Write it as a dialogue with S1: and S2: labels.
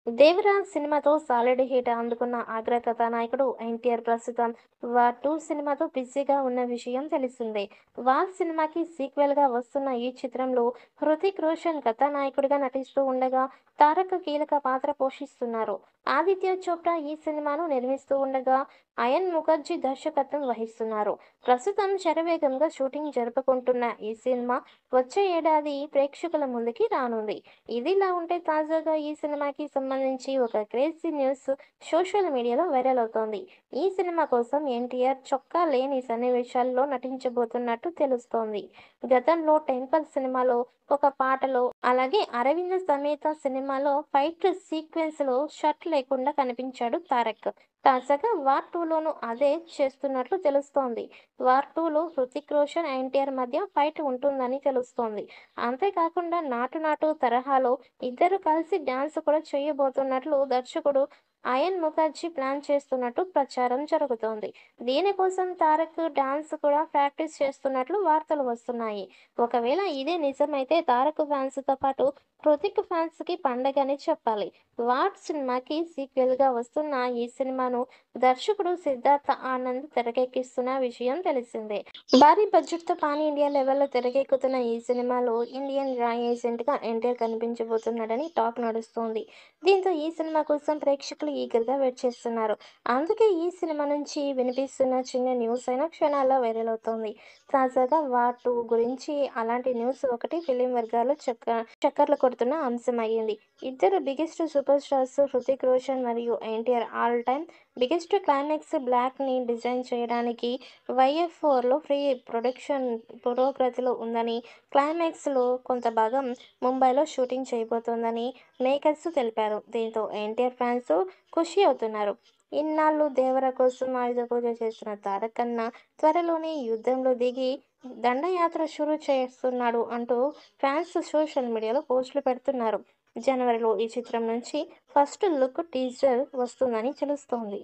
S1: దేవరాజ్ సినిమాతో solid hit అందుకున్న అగ్ర కథానాయకుడు ఎన్టీఆర్ ప్రస్తుతం వార్ 2 సినిమాతో బిజీగా ఉన్న విషయం తెలిసిందే. వార్ సినిమాకి సీక్వెల్ గా వస్తున్న ఈ చిత్రంలో హృతిక్ రోషన్ కథానాయకుడిగా నటిస్తూ ఉండగా, తారక్ కీలక పాత్ర పోషిస్తున్నారు. ఆదిత్య చోప్రా ఈ సినిమాను నిర్మిస్తూ ఉండగా, అయన్ ముఖర్జీ దర్శకత్వం వహిస్తున్నారు. ప్రస్తుతం శరవేగంగా షూటింగ్ జరుపుకుంటున్న ఈ సినిమా వచ్చే ఏడాది ప్రేక్షకుల ముందుకి రానుంది. ఇదిలా ఉంటే తాజాగా ఈ సినిమాకి సంబంధించి ఒక క్రేజీ న్యూస్ సోషల్ మీడియాలో వైరల్ అవుతోంది. ఈ సినిమా కోసం ఎన్టీఆర్ చొక్కా లేని సన్నివేశాల్లో నటించబోతున్నట్టు తెలుస్తోంది. గతంలో టెంపల్ సినిమాలో ఒక పాటలో, అలాగే అరవింద సమేత సినిమాలో ఫైట్ సీక్వెన్స్ లో షర్ట్ లేకుండా కనిపించాడు తారక్. తాజాగా వార్ 2లోనూ అదే చేస్తున్నట్లు తెలుస్తోంది. వార్ 2లో హృతిక్ రోషన్, ఎన్టీఆర్ మధ్య ఫైట్ ఉంటుందని తెలుస్తోంది. అంతేకాకుండా నాటు నాటు తరహాలో ఇద్దరు కలిసి డాన్స్ కూడా చేయబోతున్నట్లు దర్శకుడు అయన్ ముఖర్జీ ప్లాన్ చేస్తున్నట్టు ప్రచారం జరుగుతోంది. దీనికోసం తారక్ డాన్స్ కూడా ప్రాక్టీస్ చేస్తున్నట్లు వార్తలు వస్తున్నాయి. ఒకవేళ ఇదే నిజమైతే తారక్ ఫ్యాన్స్ తో పాటు హృతిక్ ఫ్యాన్స్ కి పండగనే చెప్పాలి. వార్ సినిమాకి సీక్వెల్ గా వస్తున్న ఈ సినిమాను దర్శకుడు సిద్ధార్థ ఆనంద్ తెరకెక్కిస్తున్న విషయం తెలిసిందే. భారీ బడ్జెట్‌తో పాన్ ఇండియా లెవెల్‌లో తెరకెక్కుతున్న ఈ సినిమాలో ఇండియన్ రా ఏజెంట్‌గా ఎన్టీఆర్ కనిపించబోతున్నాడని టాక్ నడుస్తోంది. దీంతో ఈ సినిమా కోసం ప్రేక్షకులు ఈగర్‌గా వెయిట్ చేస్తున్నారు. అందుకే ఈ సినిమా నుంచి వినిపిస్తున్న చిన్న న్యూస్ అయినా క్షణాల్లో వైరల్ అవుతోంది. తాజాగా వార్ 2 గురించి అలాంటి న్యూస్ ఒకటి ఫిలిం వర్గాల్లో చక్కర్లు కొడుతున్న అంశం అయ్యింది. ఇద్దరు biggest super stars Hrithik Roshan మరియు NTR all time biggest climax బ్లాక్‌ని డిజైన్ చేయడానికి వైఎఫ్4లో ప్రీ ప్రొడక్షన్ పురోగతిలో ఉందని, క్లైమాక్స్‌లో కొంత భాగం ముంబైలో షూటింగ్ చేయబోతోందని మేకర్స్ తెలిపారు. దీంతో ఎన్టీఆర్ ఫ్యాన్స్ ఖుషి అవుతున్నారు. ఇన్నాళ్లు దేవర కోసం ఆయుధ పూజ చేస్తున్న తారకన్న త్వరలోనే యుద్ధంలో దిగి దండయాత్ర షురూ చేస్తున్నాడు అంటూ ఫ్యాన్స్ సోషల్ మీడియాలో పోస్టులు పెడుతున్నారు. జనవరిలో ఈ చిత్రం నుంచి ఫస్ట్ లుక్ టీజర్ వస్తుందని తెలుస్తోంది.